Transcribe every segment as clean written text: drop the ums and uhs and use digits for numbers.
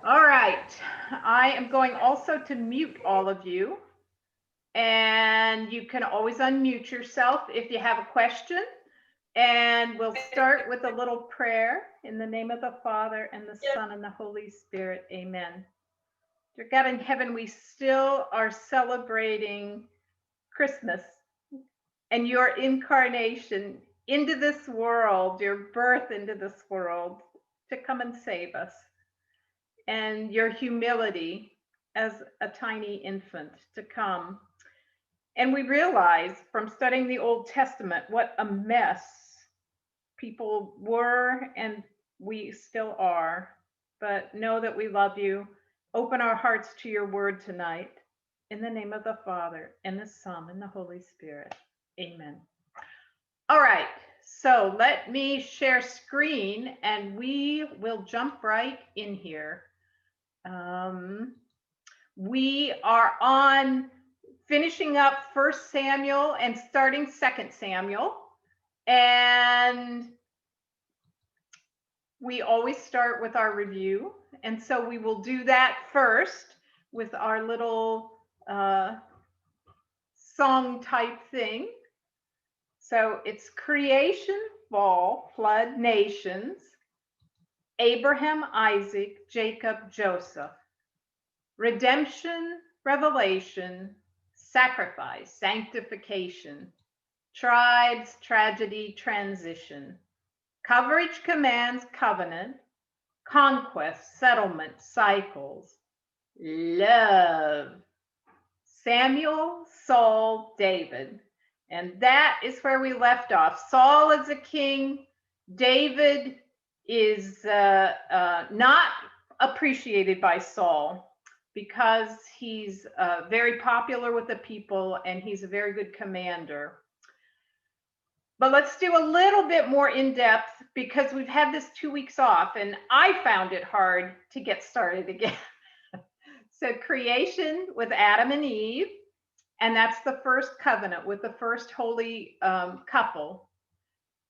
All right. I am going also to mute all of you. And you can always unmute yourself if you have a question. And we'll start with a little prayer in the name of the Father and the Son and the Holy Spirit. Amen. Dear God in heaven, we still are celebrating Christmas and your incarnation into this world, your birth into this world to come and save us, and your humility as a tiny infant to come. And we realize from studying the Old Testament what a mess people were and we still are. But know that we love you. Open our hearts to your word tonight. In the name of the Father, and the Son, and the Holy Spirit. Amen. All right, so let me share screen and we will jump right in here. We are on finishing up 1 Samuel and starting 2 Samuel. And we always start with our review. And so we will do that first with our little song type thing. So it's creation, fall, flood, nations, Abraham, Isaac, Jacob, Joseph, redemption, revelation, sacrifice, sanctification, tribes, tragedy, transition, coverage, commands, covenant, conquest, settlement, cycles, love, Samuel, Saul, David. And that is where we left off. Saul is a king. David is not appreciated by Saul because he's very popular with the people and he's a very good commander. But let's do a little bit more in depth because we've had this 2 weeks off and I found it hard to get started again. So creation with Adam and Eve, and that's the first covenant with the first holy couple.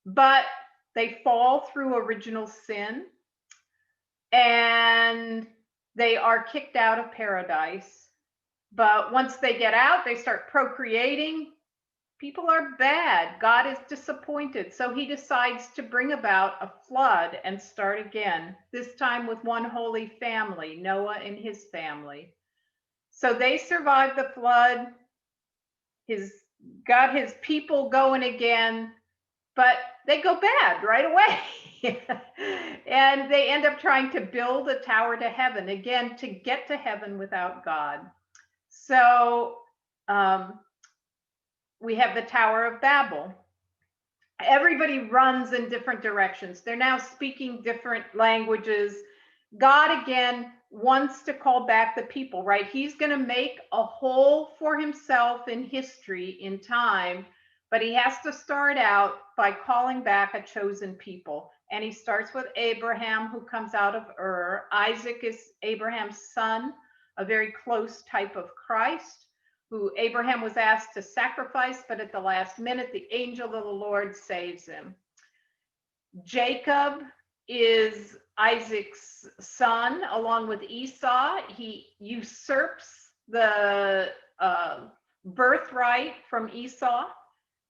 But they fall through original sin and they are kicked out of paradise. But once they get out, they start procreating. People are bad. God is disappointed. So he decides to bring about a flood and start again, this time with one holy family, Noah and his family. So they survived the flood. Got his people going again, but they go bad right away. And they end up trying to build a tower to heaven again to get to heaven without God. So we have the Tower of Babel. Everybody runs in different directions. They're now speaking different languages. God again wants to call back the people, right? He's going to make a hole for himself in history, in time, but he has to start out by calling back a chosen people. And he starts with Abraham, who comes out of Ur. Isaac is Abraham's son, a very close type of Christ, who Abraham was asked to sacrifice, but at the last minute, the angel of the Lord saves him. Jacob is Isaac's son, along with Esau. He usurps the birthright from Esau.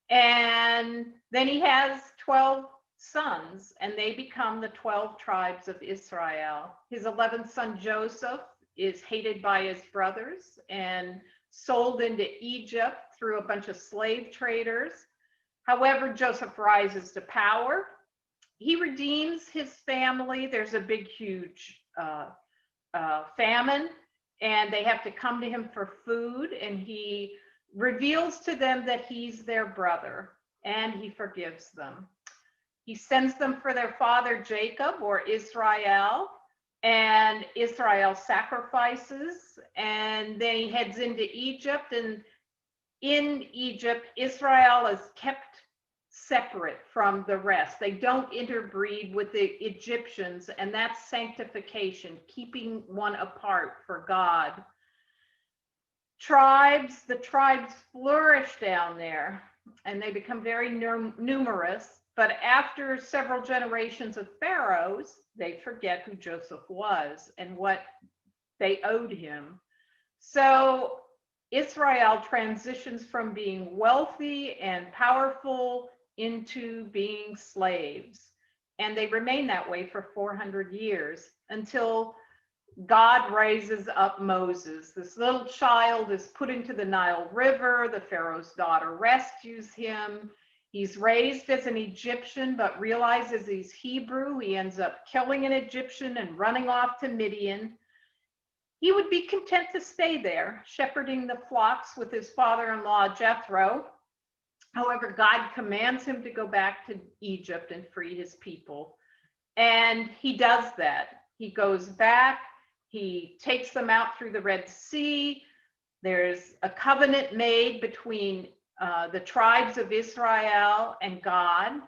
And then he has 12 sons, and they become the 12 tribes of Israel. His 11th son, Joseph, is hated by his brothers and sold into Egypt through a bunch of slave traders. However, Joseph rises to power. He redeems his family. There's a big, huge famine, and they have to come to him for food, and he reveals to them that he's their brother, and he forgives them. He sends them for their father Jacob, or Israel, and Israel sacrifices, and then he heads into Egypt, and in Egypt, Israel is kept separate from the rest. They don't interbreed with the Egyptians, and that's sanctification, keeping one apart for God. The tribes flourish down there, and they become very numerous. But after several generations of pharaohs, they forget who Joseph was and what they owed him. So Israel transitions from being wealthy and powerful into being slaves. And they remain that way for 400 years until God raises up Moses. This little child is put into the Nile River. The Pharaoh's daughter rescues him. He's raised as an Egyptian, but realizes he's Hebrew. He ends up killing an Egyptian and running off to Midian. He would be content to stay there, shepherding the flocks with his father-in-law Jethro. However, God commands him to go back to Egypt and free his people. And he does that. He goes back. He takes them out through the Red Sea. There's a covenant made between the tribes of Israel and God.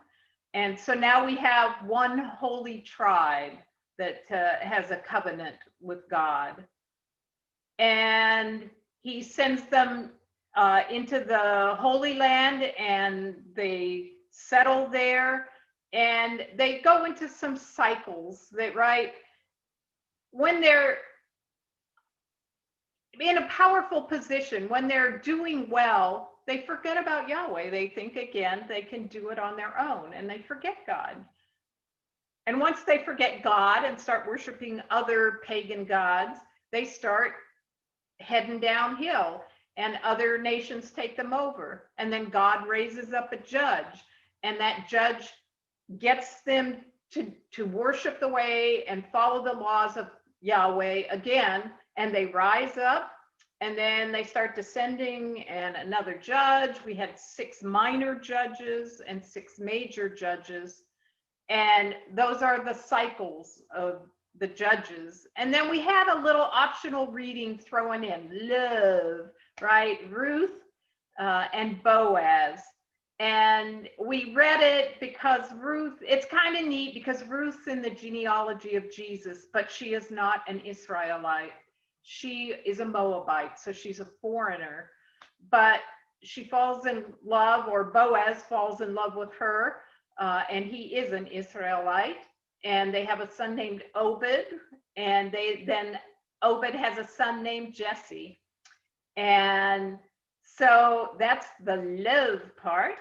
And so now we have one holy tribe that has a covenant with God. And he sends them into the Holy Land, and they settle there, and they go into some cycles that, right, when they're in a powerful position, when they're doing well, they forget about Yahweh. They think again they can do it on their own, and they forget God. And once they forget God and start worshiping other pagan gods, they start heading downhill, and other nations take them over. And then God raises up a judge, and that judge gets them to worship the way and follow the laws of Yahweh again, and they rise up, and then they start descending, and another judge. We had 6 minor judges and 6 major judges, and those are the cycles of the judges. And then we had a little optional reading thrown in, love, right? Ruth and Boaz. And we read it because Ruth, it's kind of neat because Ruth's in the genealogy of Jesus, but she is not an Israelite. She is a Moabite, so she's a foreigner. But she falls in love, or Boaz falls in love with her, and he is an Israelite. And they have a son named Obed, and then Obed has a son named Jesse. And so that's the love part.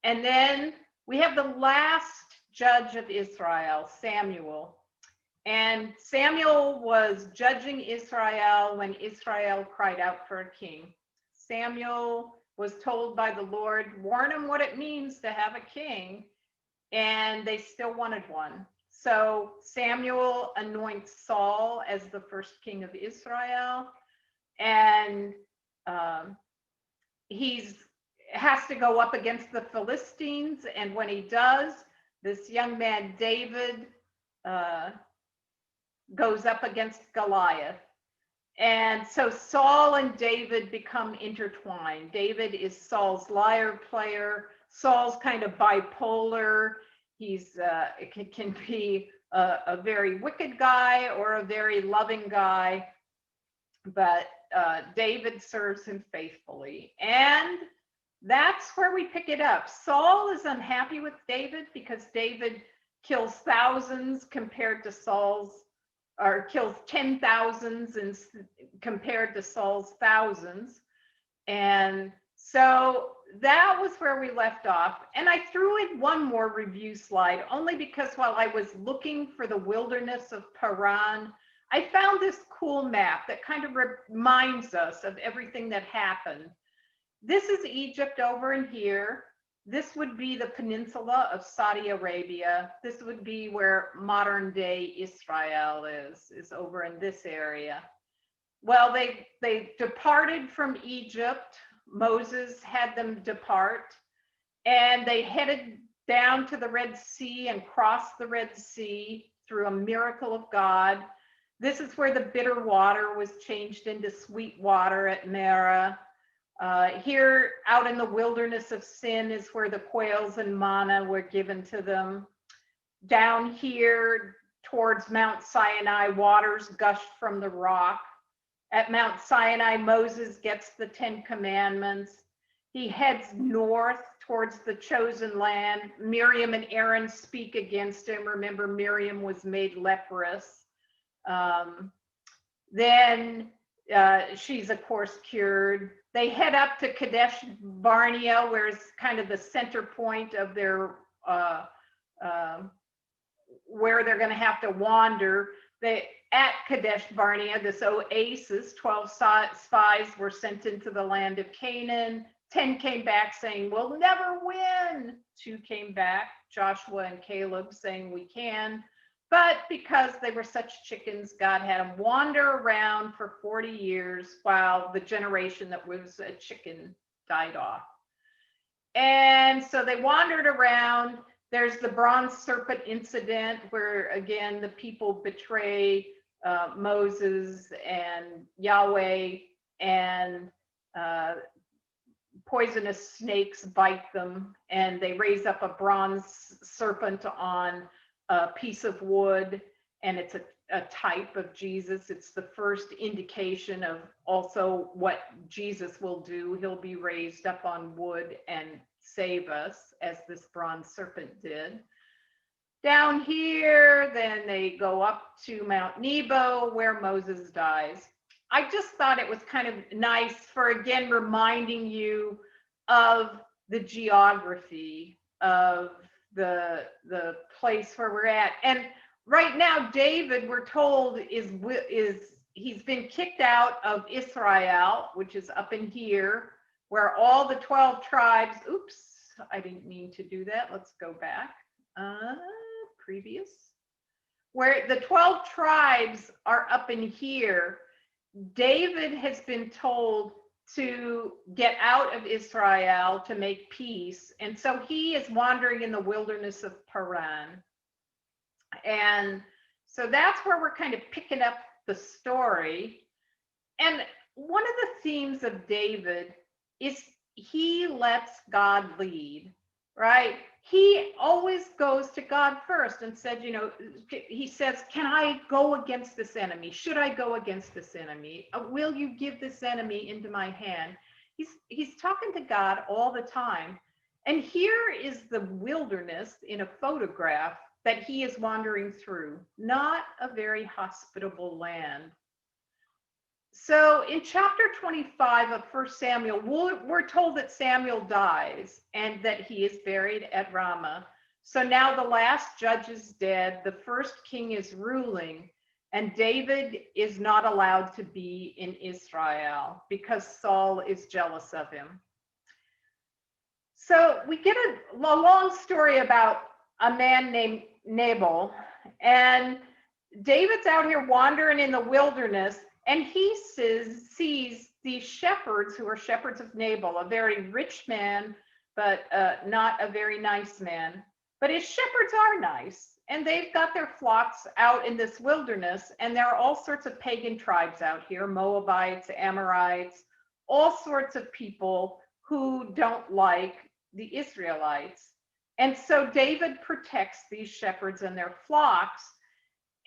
And then we have the last judge of Israel, Samuel. And Samuel was judging Israel when Israel cried out for a king. Samuel was told by the Lord, warn him what it means to have a king, and they still wanted one. So Samuel anoints Saul as the first king of Israel, and he has to go up against the Philistines. And when he does, this young man David goes up against Goliath. And so Saul and David become intertwined. David is Saul's lyre player. Saul's kind of bipolar. He's can be a very wicked guy or a very loving guy, but David serves him faithfully. And that's where we pick it up. Saul is unhappy with David because David kills thousands compared to Saul's, or kills 10,000s and compared to Saul's thousands. And so that was where we left off. And I threw in one more review slide only because while I was looking for the wilderness of Paran, I found this cool map that kind of reminds us of everything that happened. This is Egypt over in here. This would be the peninsula of Saudi Arabia. This would be where modern day Israel is over in this area. Well, they departed from Egypt. Moses had them depart, and they headed down to the Red Sea and crossed the Red Sea through a miracle of God. This is where the bitter water was changed into sweet water at Marah. Here out in the wilderness of Sin is where the quails and manna were given to them. Down here towards Mount Sinai, waters gushed from the rock. At Mount Sinai, Moses gets the 10 Commandments. He heads north towards the chosen land. Miriam and Aaron speak against him. Remember, Miriam was made leprous. Then she's, of course, cured. They head up to Kadesh Barnea, where it's kind of the center point of their, where they're going to have to wander. At Kadesh Barnea, this oasis, 12 spies were sent into the land of Canaan. 10 came back saying, we'll never win. 2 came back, Joshua and Caleb, saying we can. But because they were such chickens, God had them wander around for 40 years while the generation that was a chicken died off. And so they wandered around. There's the bronze serpent incident where, again, the people betray Moses and Yahweh, and poisonous snakes bite them, and they raise up a bronze serpent on a piece of wood, and it's a type of Jesus. It's the first indication of also what Jesus will do. He'll be raised up on wood and save us, as this bronze serpent did. Down here, then they go up to Mount Nebo, where Moses dies. I just thought it was kind of nice for, again, reminding you of the geography of the place where we're at. And right now, David, we're told, he's been kicked out of Israel, which is up in here, where all the 12 tribes, oops, I didn't mean to do that. Let's go back. Previous. Where the 12 tribes are up in here. David has been told to get out of Israel to make peace. And so he is wandering in the wilderness of Paran. And so that's where we're kind of picking up the story. And one of the themes of David is he lets God lead, right? He always goes to God first and said, he says, can I go against this enemy? Should I go against this enemy? Will you give this enemy into my hand? He's talking to God all the time. And here is the wilderness in a photograph that he is wandering through, not a very hospitable land. So in chapter 25 of 1 Samuel, we're told that Samuel dies and that he is buried at Ramah. So now the last judge is dead, the first king is ruling, and David is not allowed to be in Israel because Saul is jealous of him. So we get a long story about a man named Nabal, and David's out here wandering in the wilderness. And he sees these shepherds who are shepherds of Nabal, a very rich man, but not a very nice man. But his shepherds are nice, and they've got their flocks out in this wilderness, and there are all sorts of pagan tribes out here, Moabites, Amorites, all sorts of people who don't like the Israelites. And so David protects these shepherds and their flocks.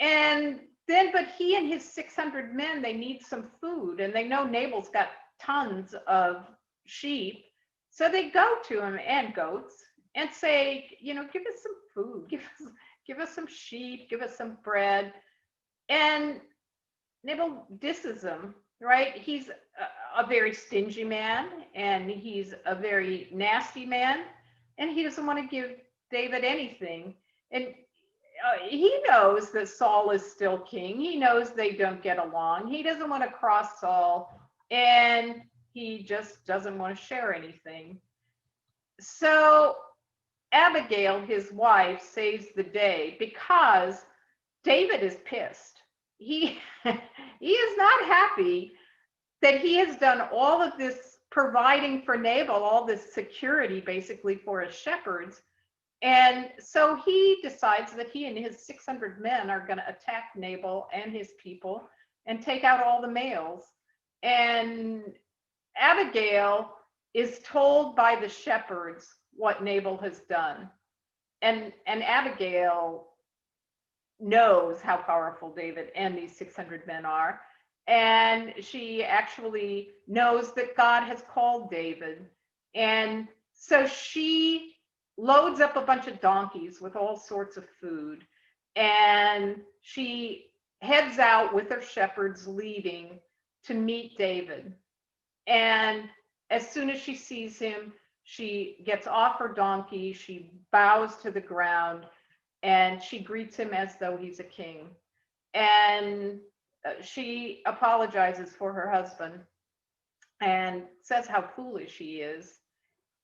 And then, but he and his 600 men, they need some food, and they know Nabal's got tons of sheep. So they go to him, and goats, and say, give us some food, give us some sheep, give us some bread. And Nabal disses him, right? He's a very stingy man, and he's a very nasty man, and he doesn't want to give David anything. And he knows that Saul is still king. He knows they don't get along. He doesn't want to cross Saul, and he just doesn't want to share anything. So Abigail, his wife, saves the day because David is pissed. He is not happy that he has done all of this providing for Nabal, all this security basically for his shepherds. And so he decides that he and his 600 men are going to attack Nabal and his people and take out all the males. And Abigail is told by the shepherds what Nabal has done. And Abigail knows how powerful David and these 600 men are. And she actually knows that God has called David. And So she loads up a bunch of donkeys with all sorts of food, and she heads out with her shepherds leading to meet David. And as soon as she sees him, she gets off her donkey, she bows to the ground, and she greets him as though he's a king. And she apologizes for her husband and says how foolish he is.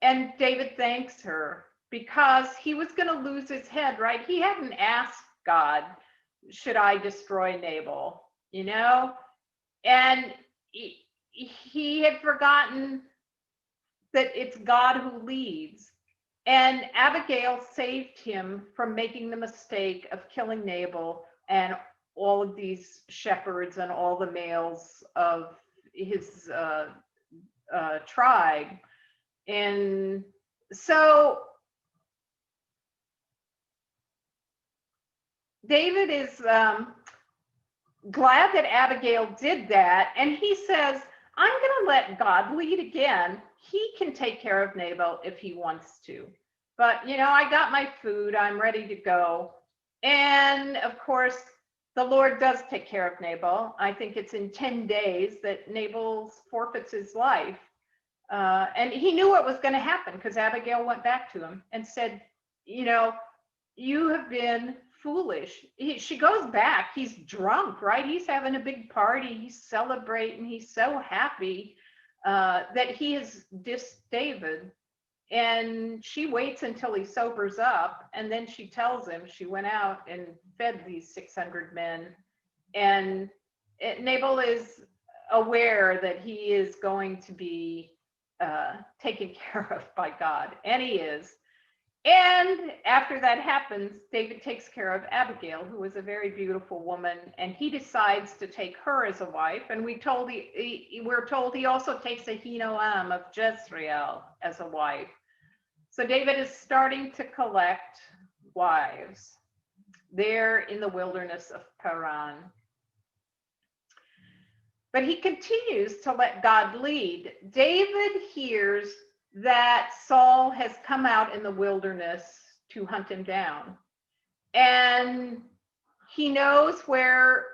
And David thanks her because he was going to lose his head, right? He hadn't asked God, should I destroy Nabal, you know? And he had forgotten that it's God who leads. And Abigail saved him from making the mistake of killing Nabal and all of these shepherds and all the males of his tribe. And so David is glad that Abigail did that. And he says, I'm going to let God lead again. He can take care of Nabal if he wants to. But, you know, I got my food. I'm ready to go. And of course, the Lord does take care of Nabal. I think it's in 10 days that Nabal forfeits his life. And he knew what was going to happen because Abigail went back to him and said, you know, you have been foolish. She goes back. He's drunk, right? He's having a big party. He's celebrating. He's so happy that he has dissed David. And she waits until he sobers up. And then she tells him she went out and fed these 600 men. And Nabal is aware that he is going to be taken care of by God. And he is. And after that happens, David takes care of Abigail, who is a very beautiful woman, and he decides to take her as a wife. And we're told he also takes Ahinoam of Jezreel as a wife. So David is starting to collect wives there in the wilderness of Paran. But he continues to let God lead. David hears that Saul has come out in the wilderness to hunt him down. And he knows where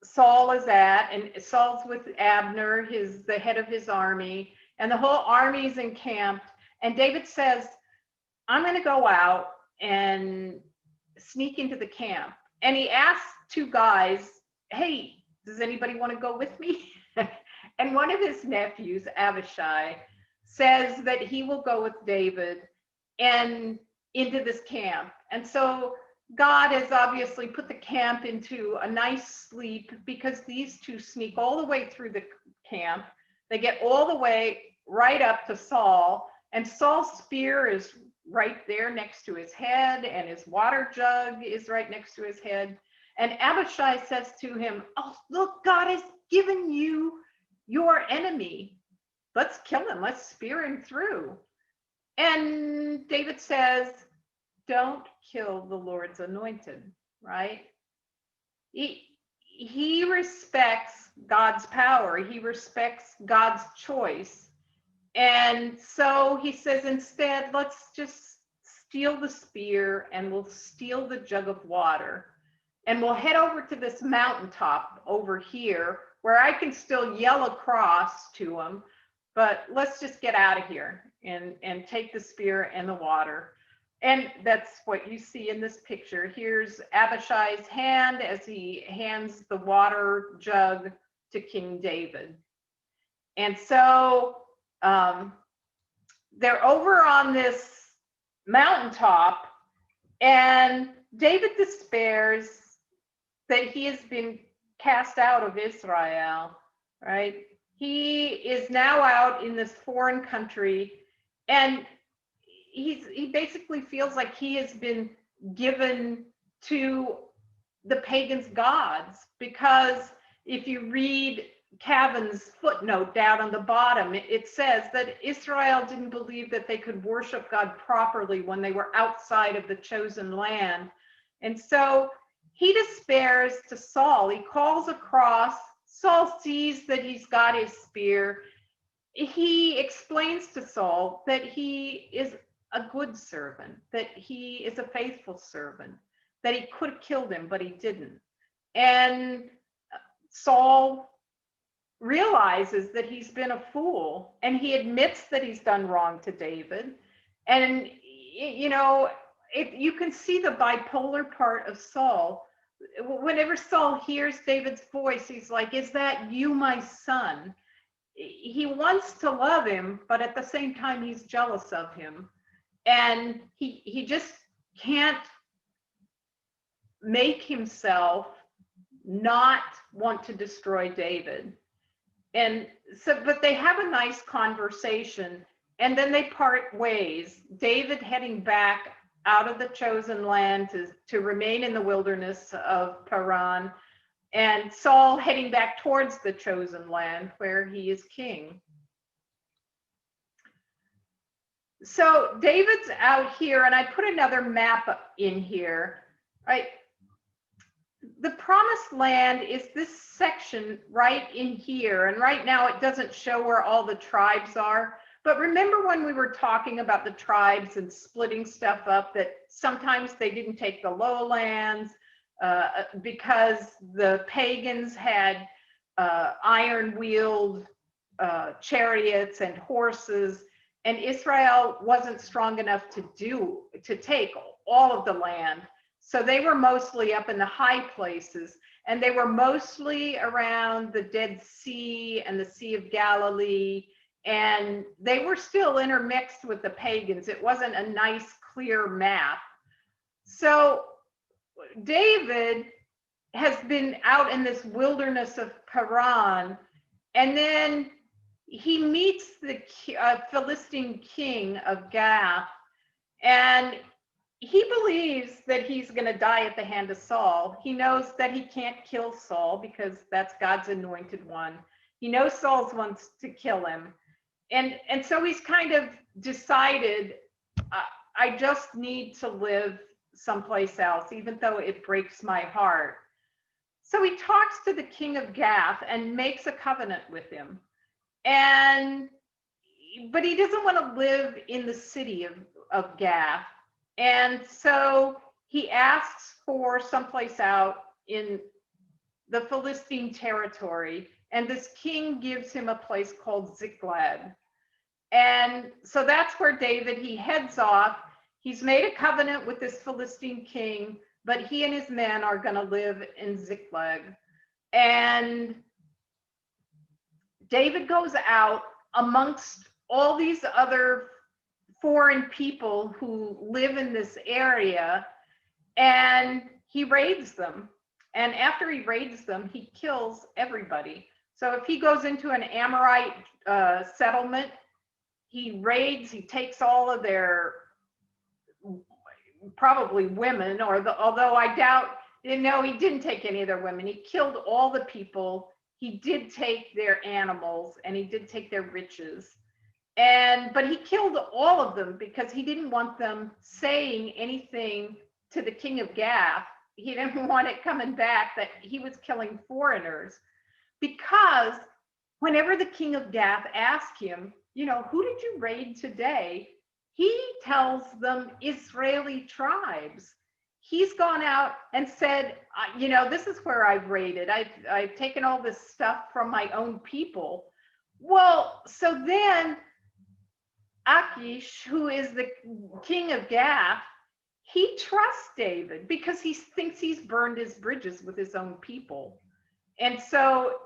Saul is at, and Saul's with Abner, the head of his army, and the whole army is encamped. And David says, I'm going to go out and sneak into the camp. And he asks two guys, hey, does anybody want to go with me? And one of his nephews, Abishai, says that he will go with David and into this camp. And so God has obviously put the camp into a nice sleep because these two sneak all the way through the camp. They get all the way right up to Saul, and Saul's spear is right there next to his head, and his water jug is right next to his head. And Abishai says to him, oh, look, God has given you your enemy. Let's kill him. Let's spear him through. And David says, don't kill the Lord's anointed, right? He respects God's power. He respects God's choice. And so he says, instead, let's just steal the spear and we'll steal the jug of water. And we'll head over to this mountaintop over here where I can still yell across to him. But let's just get out of here and take the spear and the water. And that's what you see in this picture. Here's Abishai's hand as he hands the water jug to King David. And so they're over on this mountaintop, and David despairs that he has been cast out of Israel, right? He is now out in this foreign country, and he basically feels like he has been given to the pagans' gods, because if you read Cavan's footnote down on the bottom, it says that Israel didn't believe that they could worship God properly when they were outside of the chosen land. And so he despairs to Saul. He calls across. Saul sees that he's got his spear. he explains to Saul that he is a good servant, that he is a faithful servant, that he could have killed him, but he didn't. And Saul realizes that he's been a fool, and he admits that he's done wrong to David. And, you know, if you can see the bipolar part of Saul. Whenever Saul hears David's voice, he's like, is that you, my son? He wants to love him, but at the same time, he's jealous of him. And he just can't make himself not want to destroy David. And so, but they have a nice conversation, and then they part ways. David heading back out of the chosen land to remain in the wilderness of Paran, and Saul heading back towards the chosen land where he is king. So David's out here, and I put another map in here, right? The promised land is this section right in here. And right now it doesn't show where all the tribes are. But remember when we were talking about the tribes and splitting stuff up, that sometimes they didn't take the lowlands because the pagans had iron-wheeled chariots and horses, and Israel wasn't strong enough to take all of the land. So they were mostly up in the high places, and they were mostly around the Dead Sea and the Sea of Galilee, and they were still intermixed with the pagans. It wasn't a nice, clear map. So David has been out in this wilderness of Paran, and then he meets the Philistine king of Gath, and he believes that he's going to die at the hand of Saul. He knows that he can't kill Saul because that's God's anointed one. He knows Saul wants to kill him. And so he's kind of decided, I just need to live someplace else, even though it breaks my heart. So he talks to the king of Gath and makes a covenant with him. But he doesn't want to live in the city of Gath. And so he asks for someplace out in the Philistine territory, and this king gives him a place called Ziklag. And so that's where David, he heads off. He's made a covenant with this Philistine king, but he and his men are going to live in Ziklag. And David goes out amongst all these other foreign people who live in this area, and he raids them. And after he raids them, he kills everybody. So if he goes into an Amorite settlement, he raids, he takes all of their, probably women, although I doubt, no, he didn't take any of their women. He killed all the people. He did take their animals, and he did take their riches. But he killed all of them because he didn't want them saying anything to the king of Gath. He didn't want it coming back that he was killing foreigners, because whenever the king of Gath asked him, you know, who did you raid today? He tells them Israeli tribes. He's gone out and said, you know, this is where I've raided. I've taken all this stuff from my own people. Well, so then Achish, who is the king of Gath, he trusts David because he thinks he's burned his bridges with his own people. And so,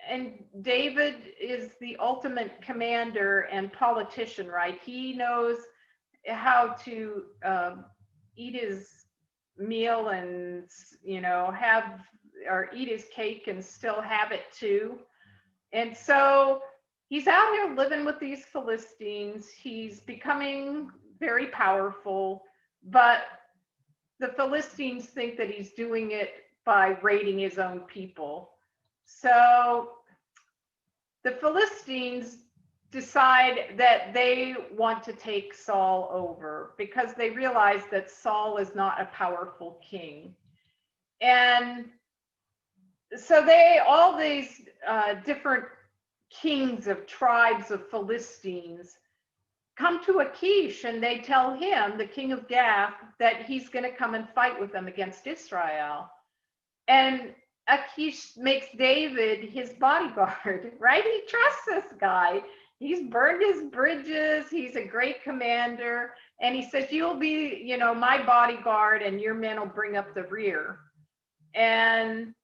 and David is the ultimate commander and politician, right? He knows how to eat his meal and, you know, eat his cake and still have it too. And so he's out here living with these Philistines. He's becoming very powerful, but the Philistines think that he's doing it by raiding his own people. So the Philistines decide that they want to take Saul over because they realize that Saul is not a powerful king. And so all these different kings of tribes of Philistines come to Achish, and they tell him, the king of Gath, that he's going to come and fight with them against Israel. And Achish makes David his bodyguard, right? He trusts this guy. He's burned his bridges. He's a great commander. And he says, you'll be, you know, my bodyguard, and your men will bring up the rear. And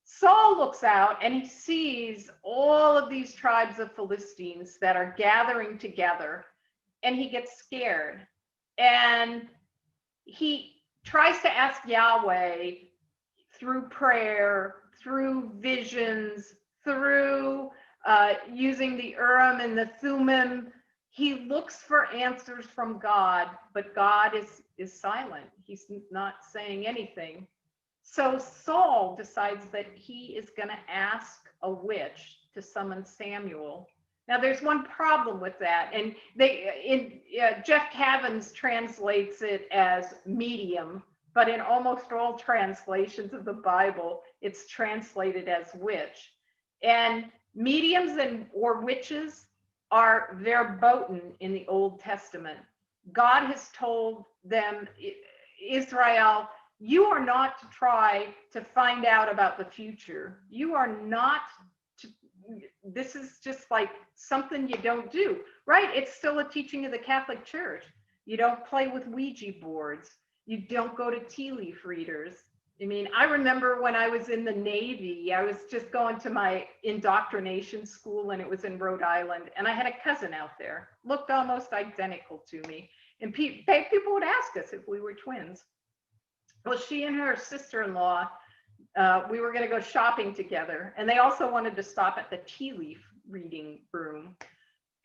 Saul looks out and he sees all of these tribes of Philistines that are gathering together, and he gets scared. And he tries to ask Yahweh through prayer, through visions, through using the Urim and the Thummim. He looks for answers from God, but God is silent. He's not saying anything. So Saul decides that he is going to ask a witch to summon Samuel. Now, there's one problem with that, and Jeff Cavins translates it as medium, but in almost all translations of the Bible, it's translated as witch. And mediums or witches are verboten in the Old Testament. God has told them, Israel, you are not to try to find out about the future. You are not to, this is just like something you don't do, right? It's still a teaching of the Catholic Church. You don't play with Ouija boards. You don't go to tea leaf readers. I mean, I remember when I was in the Navy, I was just going to my indoctrination school, and it was in Rhode Island. And I had a cousin out there, looked almost identical to me. And people would ask us if we were twins. Well, she and her sister-in-law, we were going to go shopping together. And they also wanted to stop at the tea leaf reading room.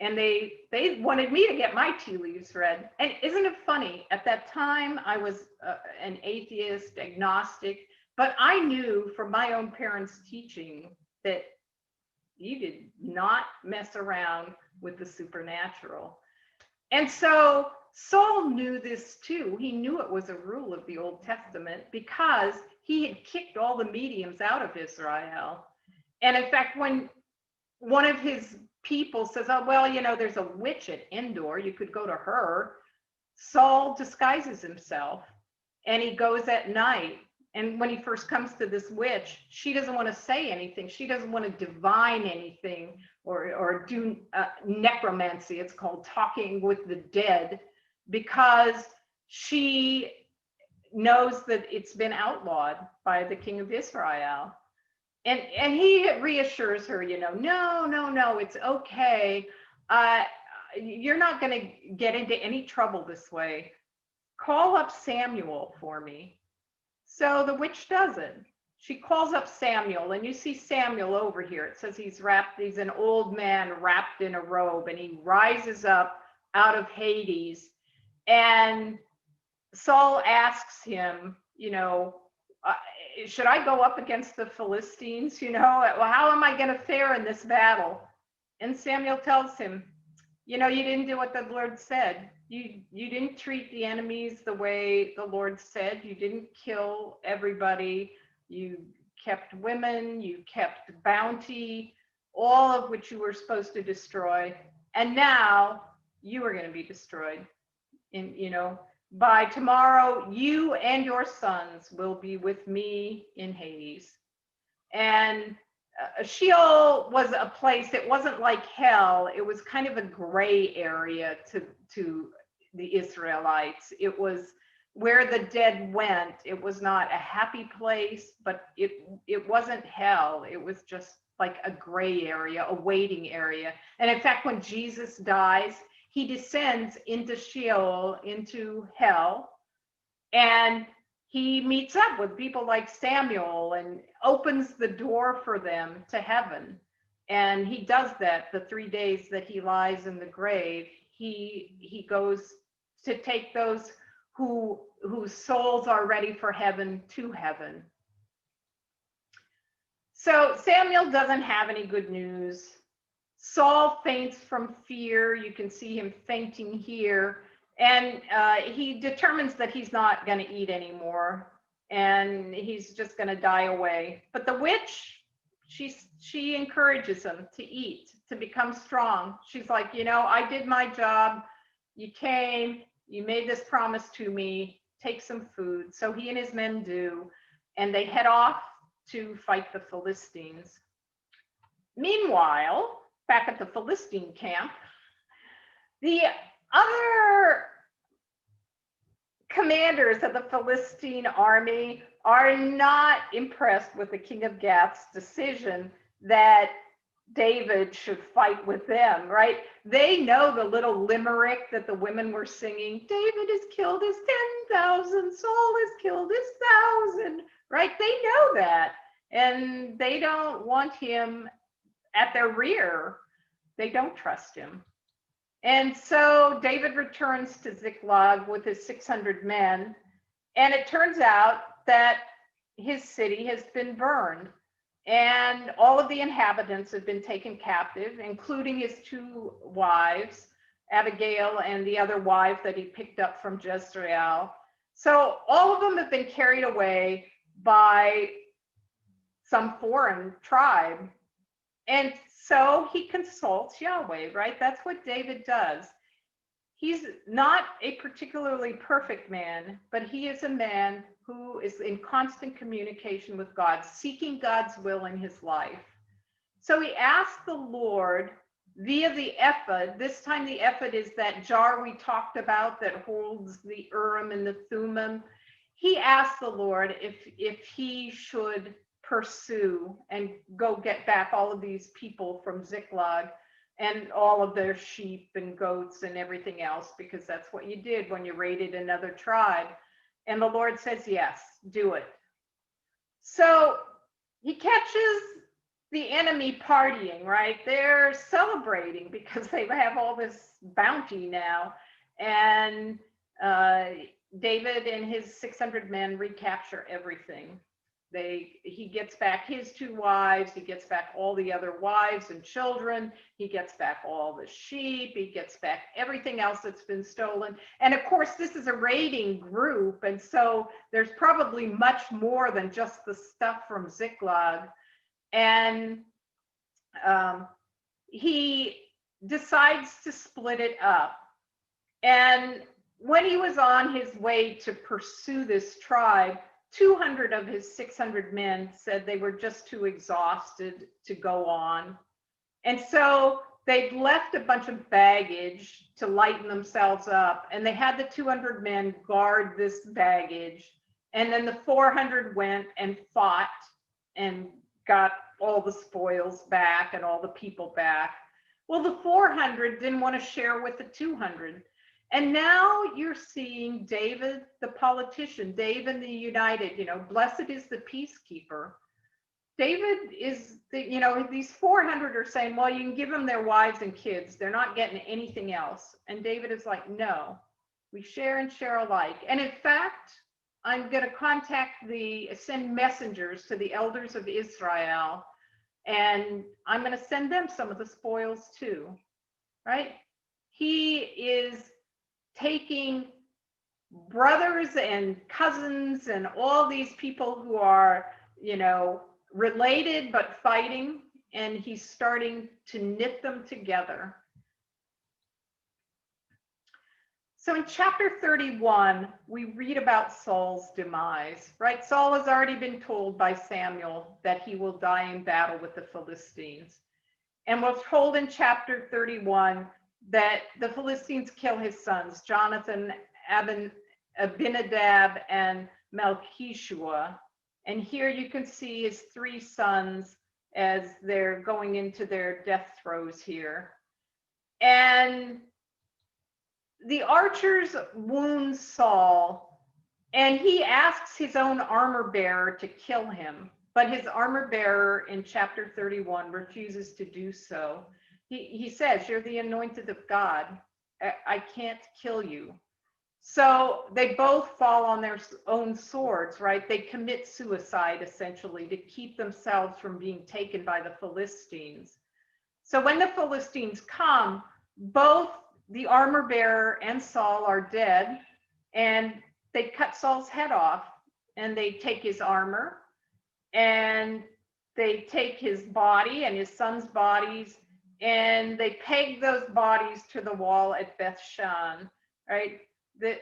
And they wanted me to get my tea leaves read. And isn't it funny? At that time, I was an atheist, agnostic, but I knew from my own parents' teaching that you did not mess around with the supernatural. And so Saul knew this too. He knew it was a rule of the Old Testament because he had kicked all the mediums out of Israel. And in fact, when one of his people says, oh, well, you know, there's a witch at Endor, you could go to her. Saul disguises himself and he goes at night. And when he first comes to this witch, she doesn't want to say anything. She doesn't want to divine anything or do necromancy. It's called talking with the dead, because she knows that it's been outlawed by the king of Israel. And he reassures her, you know, no, it's okay. You're not going to get into any trouble this way. Call up Samuel for me. So the witch does it. She calls up Samuel, and you see Samuel over here. It says he's an old man wrapped in a robe, and he rises up out of Hades. And Saul asks him, you know, should I go up against the Philistines? You know, well, how am I going to fare in this battle? And Samuel tells him, you know, you didn't do what the Lord said. You didn't treat the enemies the way the Lord said. You didn't kill everybody. You kept women. You kept bounty, all of which you were supposed to destroy. And now you are going to be destroyed. You know, by tomorrow, you and your sons will be with me in Hades. And Sheol was a place, it wasn't like hell. It was kind of a gray area to the Israelites. It was where the dead went. It was not a happy place, but it wasn't hell. It was just like a gray area, a waiting area. And in fact, when Jesus dies, he descends into Sheol, into hell, and he meets up with people like Samuel and opens the door for them to heaven. And he does that the 3 days that he lies in the grave. He goes to take those whose souls are ready for heaven to heaven. So Samuel doesn't have any good news. Saul faints from fear. You can see him fainting here. And he determines that he's not going to eat anymore. And he's just going to die away. But the witch she encourages him to eat, to become strong. She's like, you know, I did my job. You came, you made this promise to me, take some food. So he and his men do, and they head off to fight the Philistines. Meanwhile, back at the Philistine camp, the other commanders of the Philistine army are not impressed with the king of Gath's decision that David should fight with them, right? They know the little limerick that the women were singing. David has killed his 10,000, Saul has killed his 1,000, right? They know that, and they don't want him at their rear. They don't trust him. And so David returns to Ziklag with his 600 men, and it turns out that his city has been burned, and all of the inhabitants have been taken captive, including his 2 wives, Abigail and the other wife that he picked up from Jezreel. So all of them have been carried away by some foreign tribe. And so he consults Yahweh, right? That's what David does. He's not a particularly perfect man, but he is a man who is in constant communication with God, seeking God's will in his life. So he asked the Lord via the ephod. This time the ephod is that jar we talked about that holds the Urim and the Thummim. He asked the Lord if he should pursue and go get back all of these people from Ziklag and all of their sheep and goats and everything else, because that's what you did when you raided another tribe. And the Lord says, yes, do it. So he catches the enemy partying, right? They're celebrating because they have all this bounty now. And David and his 600 men recapture everything. He gets back his 2 wives, he gets back all the other wives and children, he gets back all the sheep, he gets back everything else that's been stolen. And of course, this is a raiding group, and so there's probably much more than just the stuff from Ziklag. And he decides to split it up. And when he was on his way to pursue this tribe, 200 of his 600 men said they were just too exhausted to go on. And so they'd left a bunch of baggage to lighten themselves up, and they had the 200 men guard this baggage. And then the 400 went and fought and got all the spoils back and all the people back. Well, the 400 didn't want to share with the 200. And now you're seeing David, the politician, David the united, you know, blessed is the peacekeeper. David is, these 400 are saying, well, you can give them their wives and kids. They're not getting anything else. And David is like, no, we share and share alike. And in fact, I'm going to send messengers to the elders of Israel, and I'm going to send them some of the spoils too, right? He is taking brothers and cousins and all these people who are, related but fighting, and he's starting to knit them together. So in chapter 31, we read about Saul's demise, right? Saul has already been told by Samuel that he will die in battle with the Philistines. And we're told in chapter 31 that the Philistines kill his sons, Jonathan, Abinadab, and Malchishua. And here you can see his 3 sons as they're going into their death throes here. And the archers wound Saul, and he asks his own armor bearer to kill him. But his armor bearer in chapter 31 refuses to do so. He says, you're the anointed of God. I can't kill you. So they both fall on their own swords, right? They commit suicide, essentially, to keep themselves from being taken by the Philistines. So when the Philistines come, both the armor bearer and Saul are dead, and they cut Saul's head off, and they take his armor, and they take his body and his son's bodies, and they peg those bodies to the wall at Beth Shan, right? The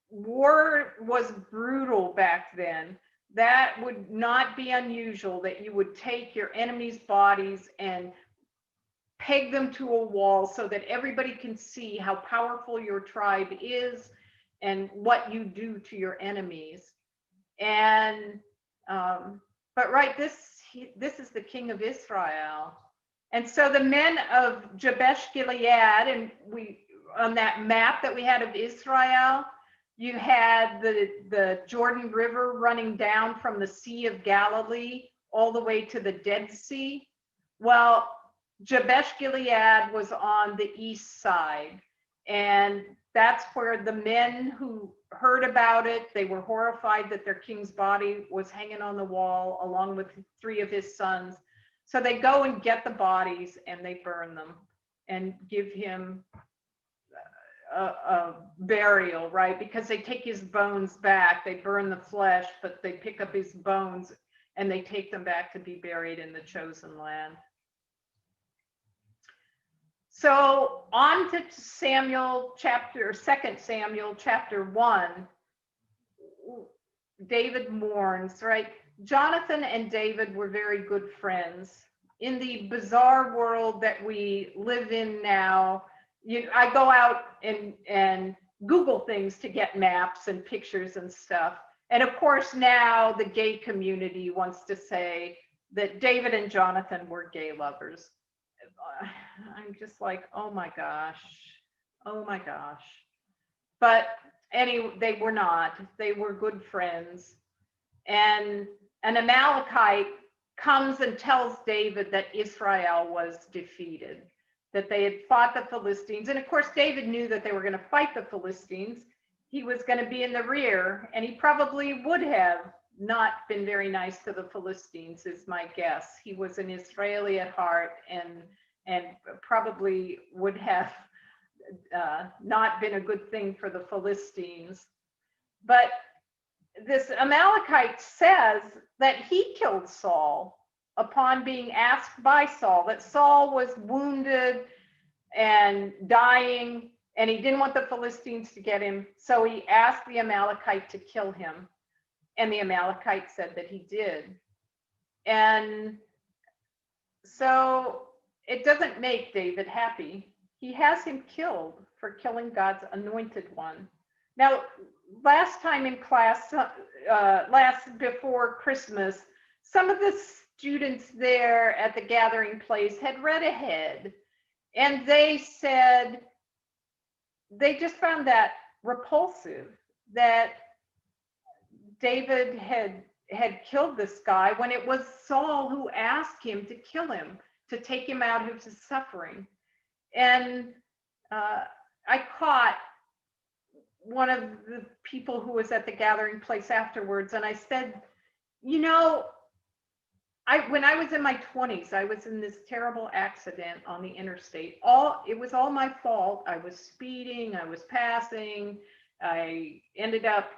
war was brutal back then. That would not be unusual, that you would take your enemy's bodies and peg them to a wall so that everybody can see how powerful your tribe is and what you do to your enemies. And but right, this is the king of Israel. And so the men of Jabesh Gilead, and we on that map that we had of Israel, you had the Jordan River running down from the Sea of Galilee all the way to the Dead Sea. Well, Jabesh Gilead was on the east side, and that's where the men who heard about it, they were horrified that their king's body was hanging on the wall along with 3 of his sons. So they go and get the bodies and they burn them and give him a burial, right? Because they take his bones back. They burn the flesh, but they pick up his bones and they take them back to be buried in the chosen land. So on to 2 Samuel chapter 1, David mourns, right? Jonathan and David were very good friends. In the bizarre world that we live in now, I go out and Google things to get maps and pictures and stuff. And of course, now the gay community wants to say that David and Jonathan were gay lovers. I'm just like, oh my gosh. But anyway, they were not. They were good friends. And an Amalekite comes and tells David that Israel was defeated, that they had fought the Philistines. And of course, David knew that they were going to fight the Philistines. He was going to be in the rear, and he probably would have not been very nice to the Philistines, is my guess. He was an Israeli at heart, and probably would have not been a good thing for the Philistines. But this Amalekite says that he killed Saul upon being asked by Saul, that Saul was wounded and dying, and he didn't want the Philistines to get him. So he asked the Amalekite to kill him. And the Amalekite said that he did. And so it doesn't make David happy. He has him killed for killing God's anointed one. Now, last time in class, before Christmas, some of the students there at the gathering place had read ahead, and they said they just found that repulsive, that David had killed this guy when it was Saul who asked him to kill him, to take him out of his suffering. And I caught one of the people who was at the gathering place afterwards, and I said, when I was in my 20s, I was in this terrible accident on the interstate. It was all my fault. I was speeding, I was passing, I ended up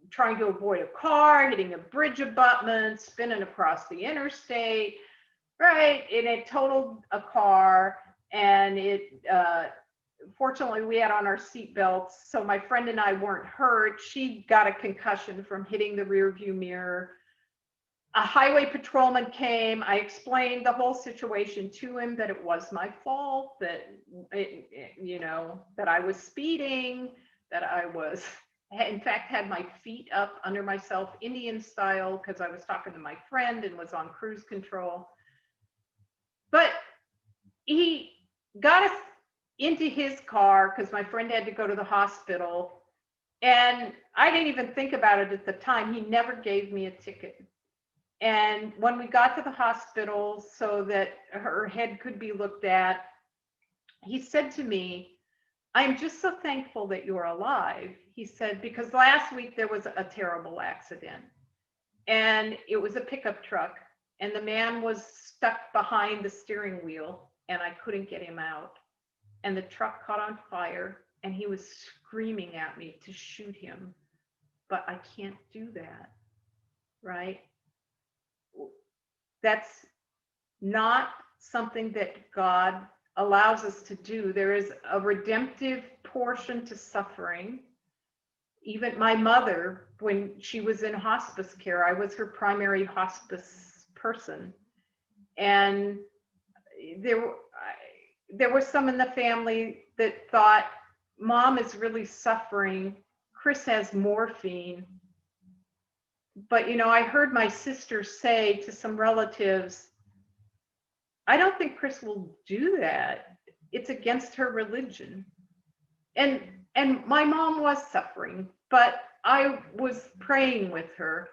trying to avoid a car, hitting a bridge abutment, spinning across the interstate, right? And it totaled a car, and fortunately we had on our seat belts, so my friend and I weren't hurt. She got a concussion from hitting the rear view mirror. A highway patrolman came. I explained the whole situation to him, that it was my fault, that that I was speeding, that I was, in fact, had my feet up under myself, Indian style, because I was talking to my friend and was on cruise control. But he got us into his car because my friend had to go to the hospital. And I didn't even think about it at the time. He never gave me a ticket. And when we got to the hospital so that her head could be looked at, he said to me, "I'm just so thankful that you're alive." He said, because last week there was a terrible accident, and it was a pickup truck, and the man was stuck behind the steering wheel, and I couldn't get him out. And the truck caught on fire, and he was screaming at me to shoot him, but I can't do that, right? that's not something that God allows us to do. There is a redemptive portion to suffering. Even my mother, when she was in hospice care, I was her primary hospice person. And there were some in the family that thought, Mom is really suffering. Chris has morphine. But, you know, I heard my sister say to some relatives, I don't think Chris will do that. It's against her religion. And my mom was suffering, but I was praying with her,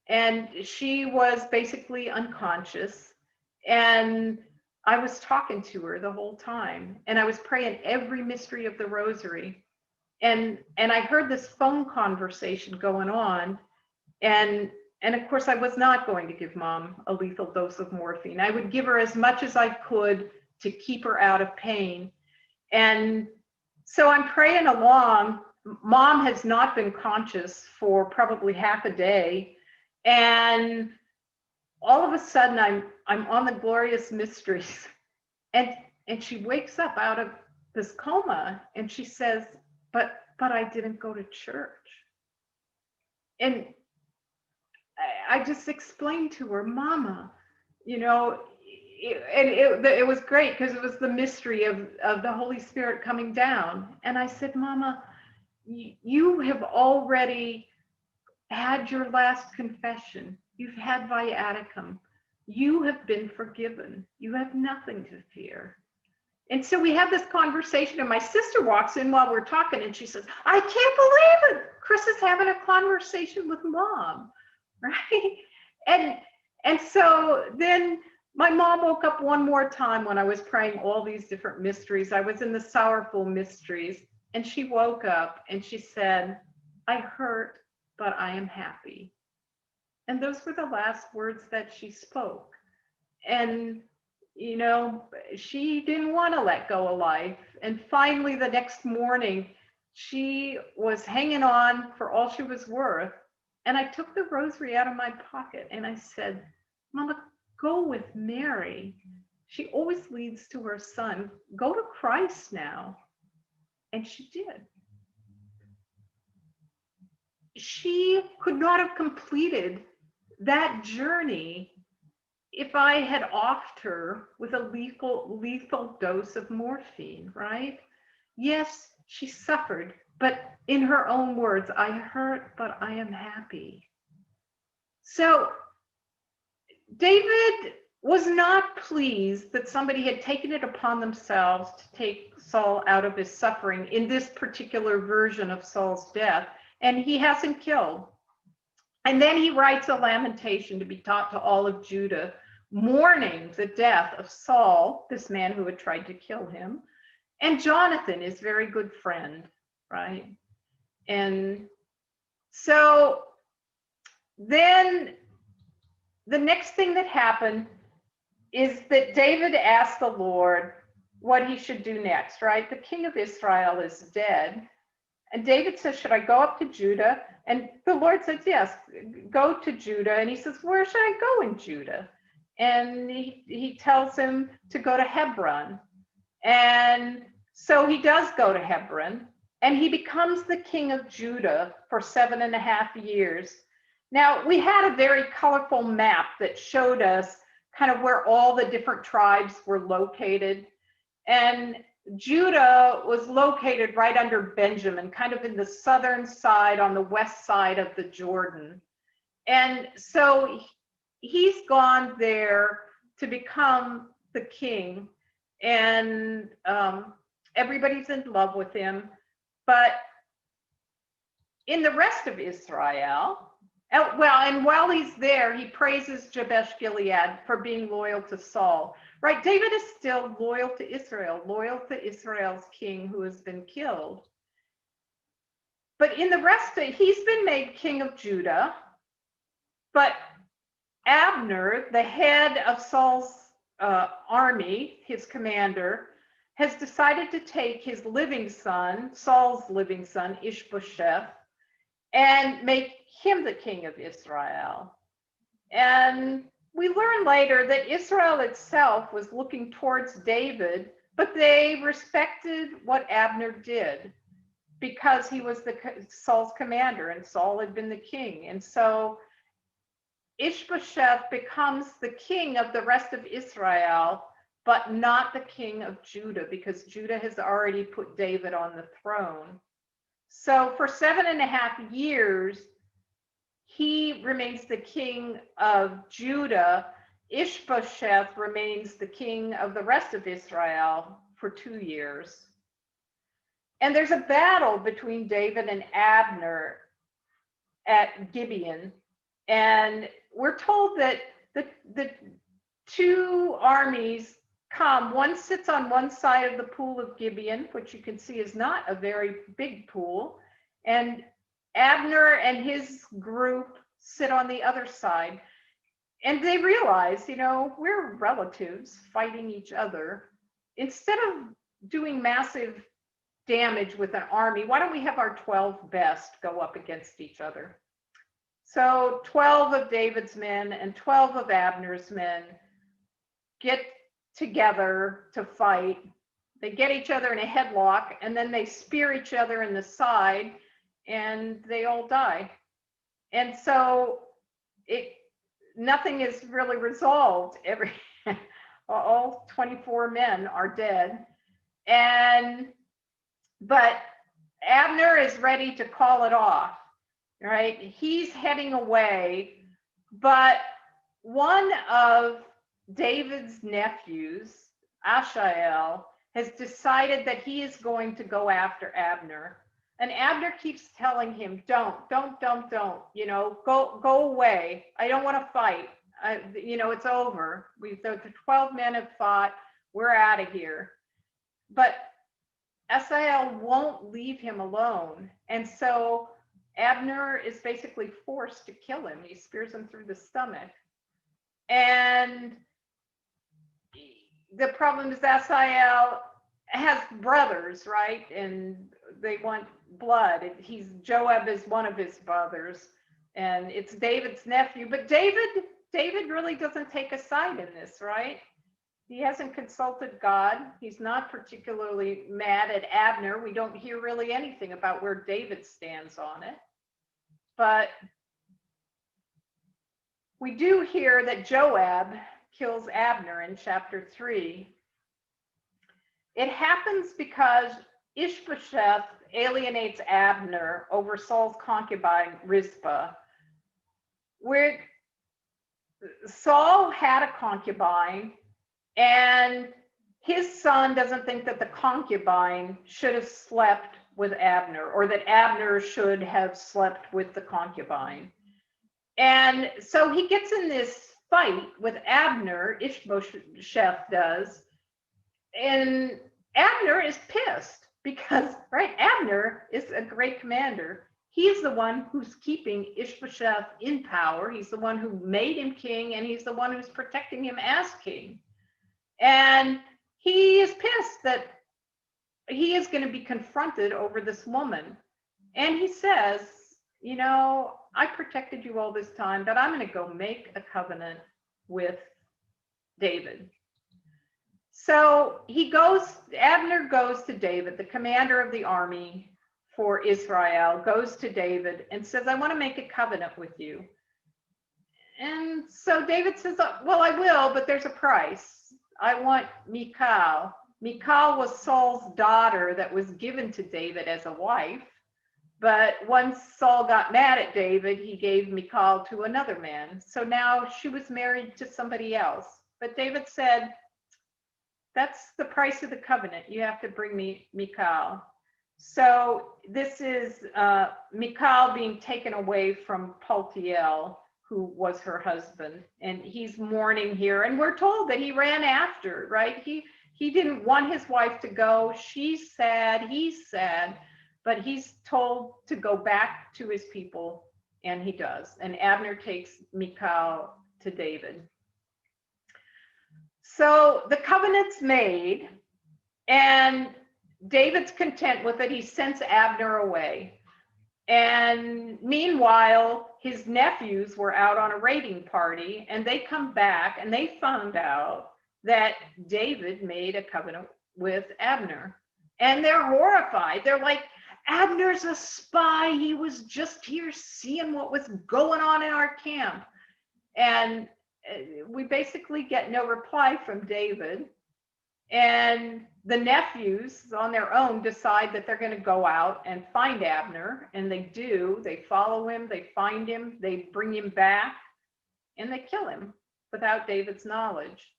and she was basically unconscious, and I was talking to her the whole time, and I was praying every mystery of the rosary. And I heard this phone conversation going on, and of course I was not going to give Mom a lethal dose of morphine. I would give her as much as I could to keep her out of pain. And so I'm praying along. Mom has not been conscious for probably half a day. And all of a sudden I'm on the glorious mysteries. And she wakes up out of this coma and she says, but I didn't go to church. And I just explained to her, Mama, you know, it was great because it was the mystery of the Holy Spirit coming down. And I said, Mama, you have already had your last confession. You've had viaticum. You have been forgiven. You have nothing to fear. And so we have this conversation, and my sister walks in while we're talking, and she says, I can't believe it. Chris is having a conversation with Mom, right? And so then my mom woke up one more time when I was praying all these different mysteries. I was in the sorrowful mysteries, and she woke up and she said, I hurt, but I am happy. And those were the last words that she spoke. And, you know, she didn't want to let go of life. And finally, the next morning, she was hanging on for all she was worth. And I took the rosary out of my pocket and I said, Mama, go with Mary. She always leads to her son. Go to Christ now. And she did. She could not have completed that journey if I had offed her with a lethal dose of morphine, right? Yes, she suffered, but in her own words, I hurt, but I am happy. So David was not pleased that somebody had taken it upon themselves to take Saul out of his suffering in this particular version of Saul's death, and he has him killed. And then he writes a lamentation to be taught to all of Judah, mourning the death of Saul, this man who had tried to kill him, and Jonathan, his very good friend, right? And so then the next thing that happened is that David asked the Lord what he should do next, right? The king of Israel is dead. And David says, should I go up to Judah? And the Lord says, yes, go to Judah. And he says, where should I go in Judah? And he tells him to go to Hebron. And so he does go to Hebron, and he becomes the king of Judah for 7.5 years. Now, we had a very colorful map that showed us kind of where all the different tribes were located. And Judah was located right under Benjamin, kind of in the southern side on the west side of the Jordan. And so he's gone there to become the king, and everybody's in love with him. But in the rest of Israel, and while he's there, he praises Jabesh Gilead for being loyal to Saul. Right, David is still loyal to Israel's king who has been killed. But in the rest of, he's been made king of Judah, but Abner, the head of Saul's army, his commander, has decided to take his living son, Saul's living son, Ishbosheth, and make him the king of Israel. And we learn later that Israel itself was looking towards David, but they respected what Abner did because he was Saul's commander and Saul had been the king. And so Ishbosheth becomes the king of the rest of Israel, but not the king of Judah, because Judah has already put David on the throne. So for 7.5 years, he remains the king of Judah. Ishbosheth remains the king of the rest of Israel for 2 years. And there's a battle between David and Abner at Gibeon. And we're told that the two armies come. One sits on one side of the pool of Gibeon, which you can see is not a very big pool. And Abner and his group sit on the other side. And they realize, you know, we're relatives fighting each other. Instead of doing massive damage with an army, why don't we have our 12 best go up against each other? So 12 of David's men and 12 of Abner's men get together to fight. They get each other in a headlock, and then they spear each other in the side, and they all die. And so nothing is really resolved. All 24 men are dead. But Abner is ready to call it off, right? He's heading away, but one of David's nephews, Asahel, has decided that he is going to go after Abner. And Abner keeps telling him, don't, you know, go away. I don't want to fight. You know, it's over. The 12 men have fought. We're out of here. But Asahel won't leave him alone. And so Abner is basically forced to kill him. He spears him through the stomach. And the problem is Asahel has brothers, right? And they want blood. Joab is one of his brothers, and it's David's nephew. But David really doesn't take a side in this, right? He hasn't consulted God. He's not particularly mad at Abner. We don't hear really anything about where David stands on it. But we do hear that Joab kills Abner in chapter 3. It happens because Ishbosheth alienates Abner over Saul's concubine Rizpah, where Saul had a concubine, and his son doesn't think that the concubine should have slept with Abner, or that Abner should have slept with the concubine. And so he gets in this fight with Abner, Ishbosheth does, and Abner is pissed because, right, Abner is a great commander. He's the one who's keeping Ishbosheth in power. He's the one who made him king, and he's the one who's protecting him as king. And he is pissed that he is going to be confronted over this woman. And he says, you know, I protected you all this time, but I'm going to go make a covenant with David. So Abner goes to David, the commander of the army for Israel, goes to David and says, I want to make a covenant with you. And so David says, well, I will, but there's a price. I want Michal. Michal was Saul's daughter that was given to David as a wife. But once Saul got mad at David, he gave Michal to another man. So now she was married to somebody else. But David said, that's the price of the covenant. You have to bring me Michal. So this is Michal being taken away from Paltiel, who was her husband. And he's mourning here. And we're told that he ran after, right? He didn't want his wife to go. She's sad. He's sad. But he's told to go back to his people, and he does. And Abner takes Michal to David. So the covenant's made, and David's content with it. He sends Abner away. And meanwhile, his nephews were out on a raiding party, and they come back and they found out that David made a covenant with Abner. And they're horrified. They're like, Abner's a spy. He was just here seeing what was going on in our camp. And we basically get no reply from David. And the nephews on their own decide that they're going to go out and find Abner. And they do. They follow him. They find him. They bring him back. And they kill him without David's knowledge.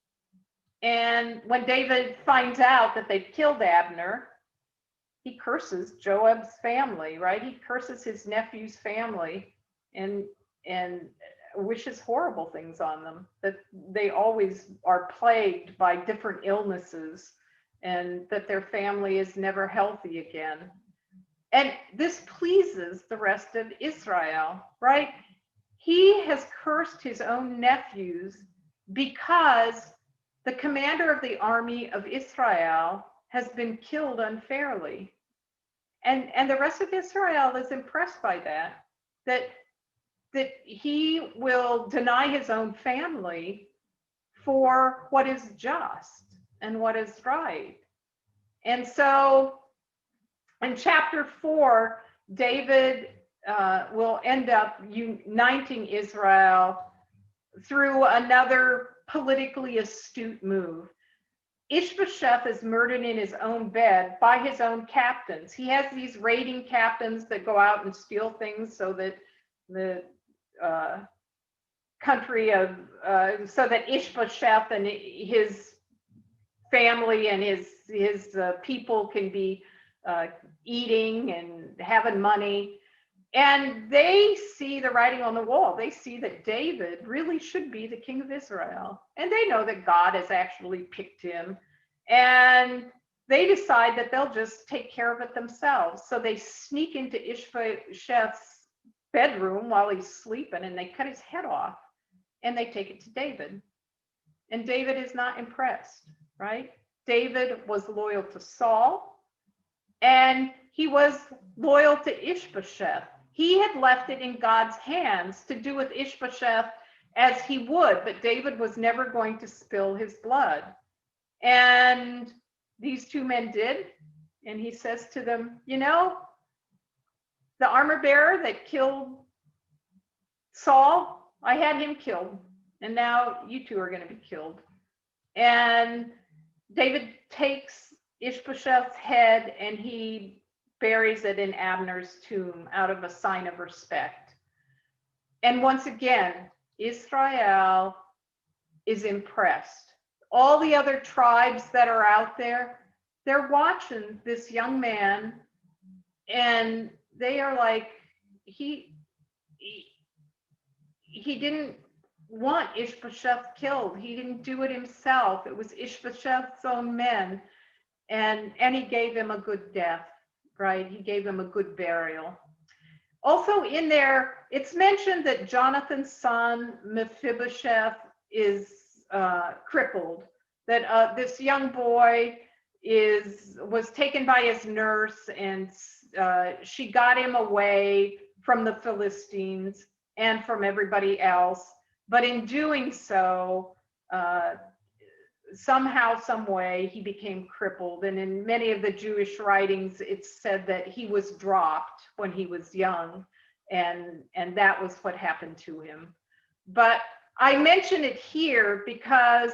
And when David finds out that they've killed Abner, he curses Joab's family, right? He curses his nephew's family and wishes horrible things on them, that they always are plagued by different illnesses and that their family is never healthy again. And this pleases the rest of Israel, right? He has cursed his own nephews because the commander of the army of Israel has been killed unfairly. And the rest of Israel is impressed by that he will deny his own family for what is just and what is right. And so in chapter 4, David will end up uniting Israel through another politically astute move. Ishbosheth is murdered in his own bed by his own captains. He has these raiding captains that go out and steal things so that the country of, so that Ishbosheth and his family and his people can be eating and having money. And they see the writing on the wall. They see that David really should be the king of Israel. And they know that God has actually picked him. And they decide that they'll just take care of it themselves. So they sneak into Ishbosheth's bedroom while he's sleeping and they cut his head off and they take it to David. And David is not impressed, right? David was loyal to Saul and he was loyal to Ishbosheth. He had left it in God's hands to do with Ishbosheth as he would, but David was never going to spill his blood. And these two men did. And he says to them, you know, the armor bearer that killed Saul, I had him killed. And now you two are going to be killed. And David takes Ishbosheth's head and he buries it in Abner's tomb out of a sign of respect. And once again, Israel is impressed. All the other tribes that are out there, they're watching this young man and they are like, he didn't want Ishbosheth killed. He didn't do it himself. It was Ishbosheth's own men. And he gave him a good death, right? He gave him a good burial. Also in there, it's mentioned that Jonathan's son, Mephibosheth, is crippled. That this young boy was taken by his nurse and she got him away from the Philistines and from everybody else. But in doing so, somehow, some way, he became crippled. And in many of the Jewish writings, it's said that he was dropped when he was young, and that was what happened to him. But I mention it here because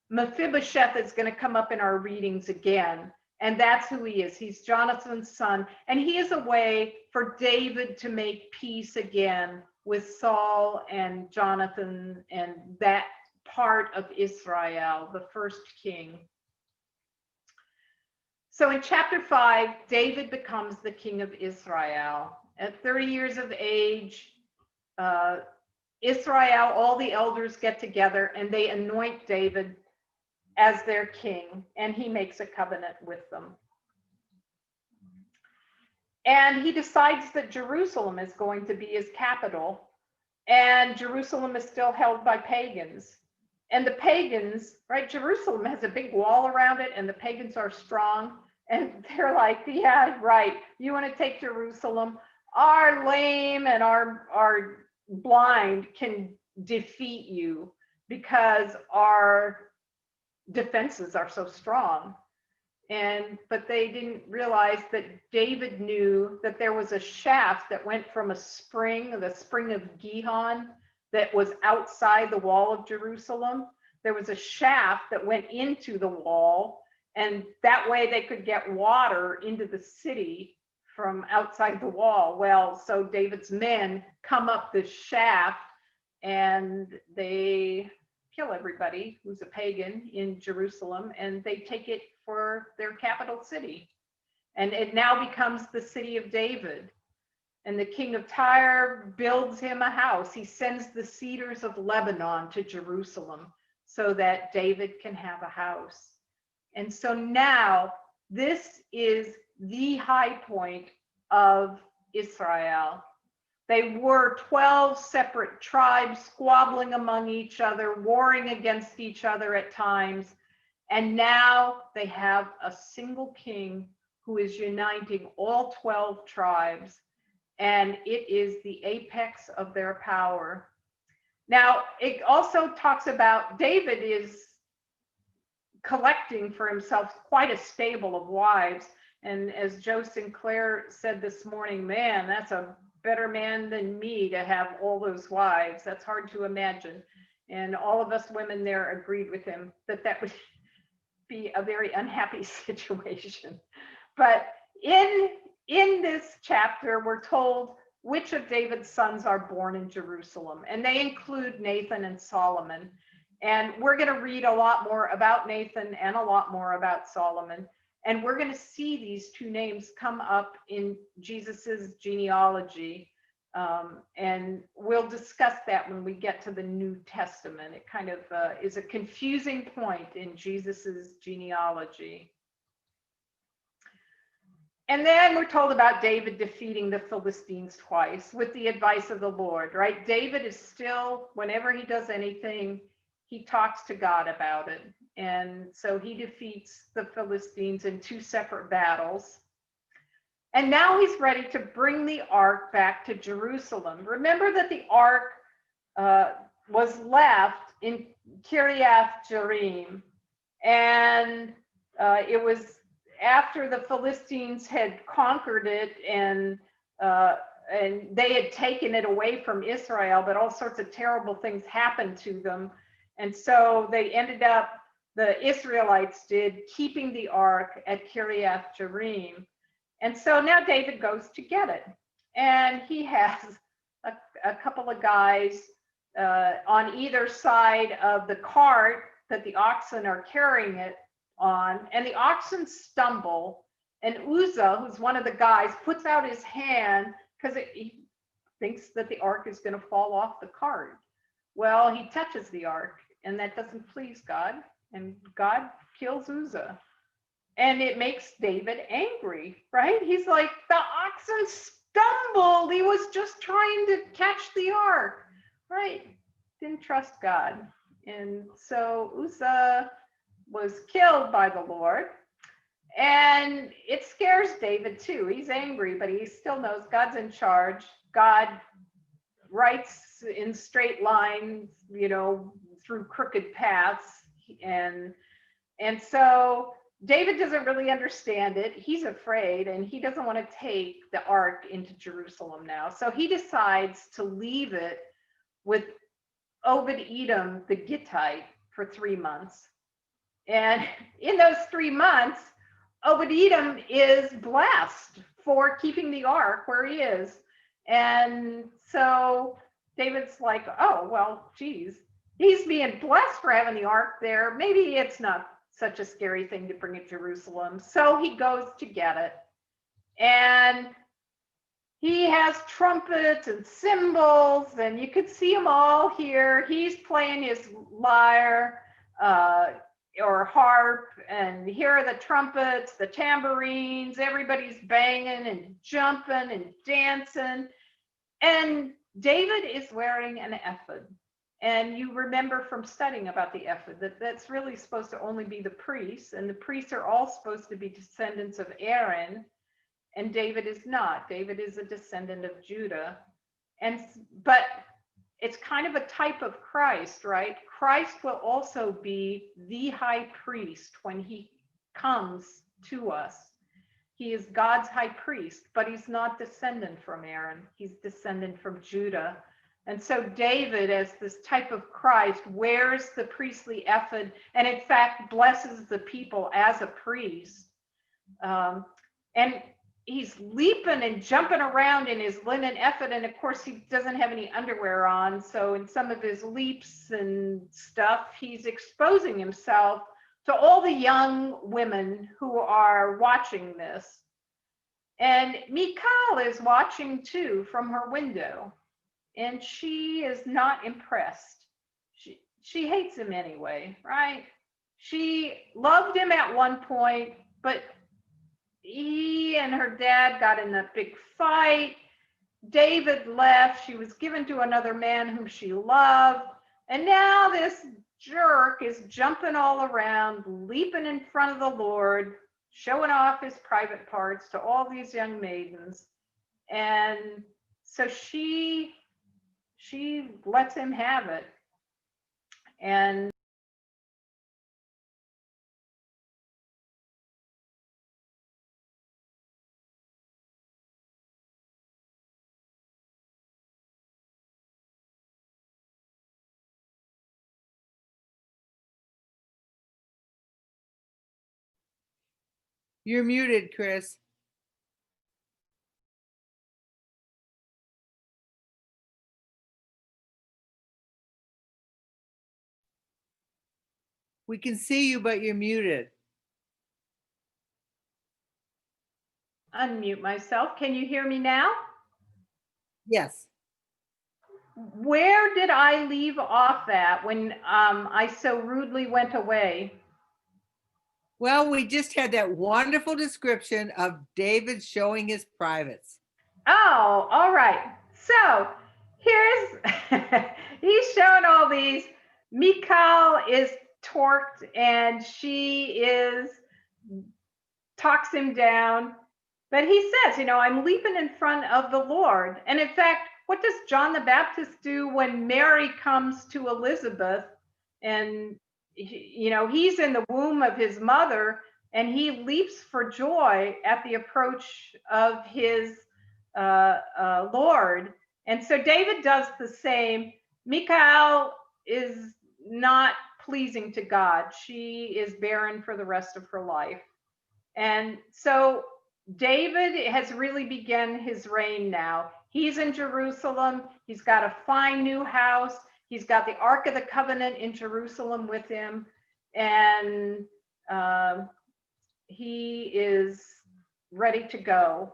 Mephibosheth is going to come up in our readings again, and that's who he is. He's Jonathan's son, and he is a way for David to make peace again with Saul and Jonathan and that part of Israel, the first king. So in chapter 5, David becomes the king of Israel. At 30 years of age, Israel, all the elders get together and they anoint David as their king, and he makes a covenant with them. And he decides that Jerusalem is going to be his capital, and Jerusalem is still held by pagans. And the pagans, right, Jerusalem has a big wall around it, and the pagans are strong. And they're like, yeah, right. You want to take Jerusalem? our lame and our blind can defeat you because our defenses are so strong. But they didn't realize that David knew that there was a shaft that went from a spring, the spring of Gihon, that was outside the wall of Jerusalem. There was a shaft that went into the wall, and that way they could get water into the city from outside the wall. Well, so David's men come up this shaft and they kill everybody who's a pagan in Jerusalem, and they take it for their capital city. And it now becomes the city of David. And the king of Tyre builds him a house. He sends the cedars of Lebanon to Jerusalem so that David can have a house. And so now this is the high point of Israel. They were 12 separate tribes squabbling among each other, warring against each other at times. And now they have a single king who is uniting all 12 tribes. And it is the apex of their power. Now, it also talks about David is collecting for himself quite a stable of wives. And as Joe Sinclair said this morning, man, that's a better man than me to have all those wives. That's hard to imagine. And all of us women there agreed with him that that would be a very unhappy situation. But in this chapter, we're told which of David's sons are born in Jerusalem, and they include Nathan and Solomon. And we're going to read a lot more about Nathan and a lot more about Solomon. And we're going to see these two names come up in Jesus's genealogy. And we'll discuss that when we get to the New Testament. It kind of is a confusing point in Jesus's genealogy. And then we're told about David defeating the Philistines twice with the advice of the Lord, right? David is still, whenever he does anything, he talks to God about it. And so he defeats the Philistines in 2 separate battles. And now he's ready to bring the ark back to Jerusalem. Remember that the ark was left in Kiriath Jearim, and it was after the Philistines had conquered it, and they had taken it away from Israel, but all sorts of terrible things happened to them. And so they ended up, the Israelites did, keeping the ark at Kiriath Jearim. And so now David goes to get it. And he has a couple of guys on either side of the cart that the oxen are carrying it on. And the oxen stumble. And Uzzah, who's one of the guys, puts out his hand because he thinks that the ark is going to fall off the cart. Well, he touches the ark, and that doesn't please God. And God kills Uzzah. And it makes David angry, right? He's like, the oxen stumbled. He was just trying to catch the ark, right? Didn't trust God. And so Uzzah was killed by the Lord. And it scares David too. He's angry, but he still knows God's in charge. God writes in straight lines, you know, through crooked paths. And so David doesn't really understand it. He's afraid, and he doesn't want to take the ark into Jerusalem now. So he decides to leave it with Obed-Edom the Gittite for 3 months. And in those 3 months, Obed-Edom is blessed for keeping the ark where he is. And so David's like, oh, well, geez, he's being blessed for having the ark there. Maybe it's not such a scary thing to bring it to Jerusalem. So he goes to get it. And he has trumpets and cymbals, and you could see them all here. He's playing his lyre or harp, and here are the trumpets, the tambourines, everybody's banging and jumping and dancing. And David is wearing an ephod. And you remember from studying about the ephod that that's really supposed to only be the priests, and the priests are all supposed to be descendants of Aaron. and David is not. David is a descendant of Judah. But it's kind of a type of Christ, right? Christ will also be the high priest when he comes to us. He is God's high priest, but he's not descendant from Aaron. He's descendant from Judah. And so David, as this type of Christ, wears the priestly ephod and in fact blesses the people as a priest. And he's leaping and jumping around in his linen ephod, and of course he doesn't have any underwear on, so in some of his leaps and stuff he's exposing himself to all the young women who are watching this. And Michal is watching too from her window, and she is not impressed. She hates him anyway, right? She loved him at one point, but he and her dad got in a big fight. David left. She was given to another man whom she loved. And now this jerk is jumping all around, leaping in front of the Lord, showing off his private parts to all these young maidens. And so she lets him have it. And You're muted, Chris. We can see you, but you're muted. unmute myself. Can you hear me now? Yes. Where did I leave off at when I so rudely went away? Well, we just had that wonderful description of David showing his privates. Oh, all right. So here's, he's showing all these. Michal is torqued and she talks him down. But he says, I'm leaping in front of the Lord. And in fact, what does John the Baptist do when Mary comes to Elizabeth and he's in the womb of his mother and he leaps for joy at the approach of his Lord. And so David does the same. Michal is not pleasing to God. She is barren for the rest of her life. And so David has really begun his reign now. He's in Jerusalem. He's got a fine new house. He's got the Ark of the Covenant in Jerusalem with him. And he is ready to go.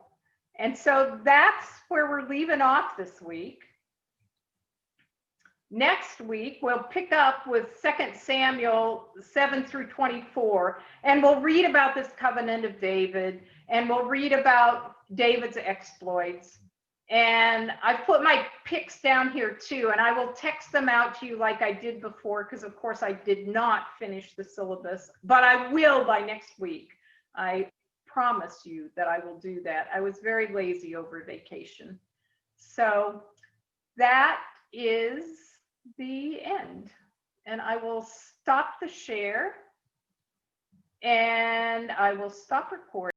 And so that's where we're leaving off this week. Next week, we'll pick up with 2 Samuel 7 through 24, and we'll read about this covenant of David, and we'll read about David's exploits. And I've put my picks down here too, and I will text them out to you like I did before, because of course I did not finish the syllabus, but I will by next week. I promise you that I will do that. I was very lazy over vacation. So that is the end. And I will stop the share and I will stop recording.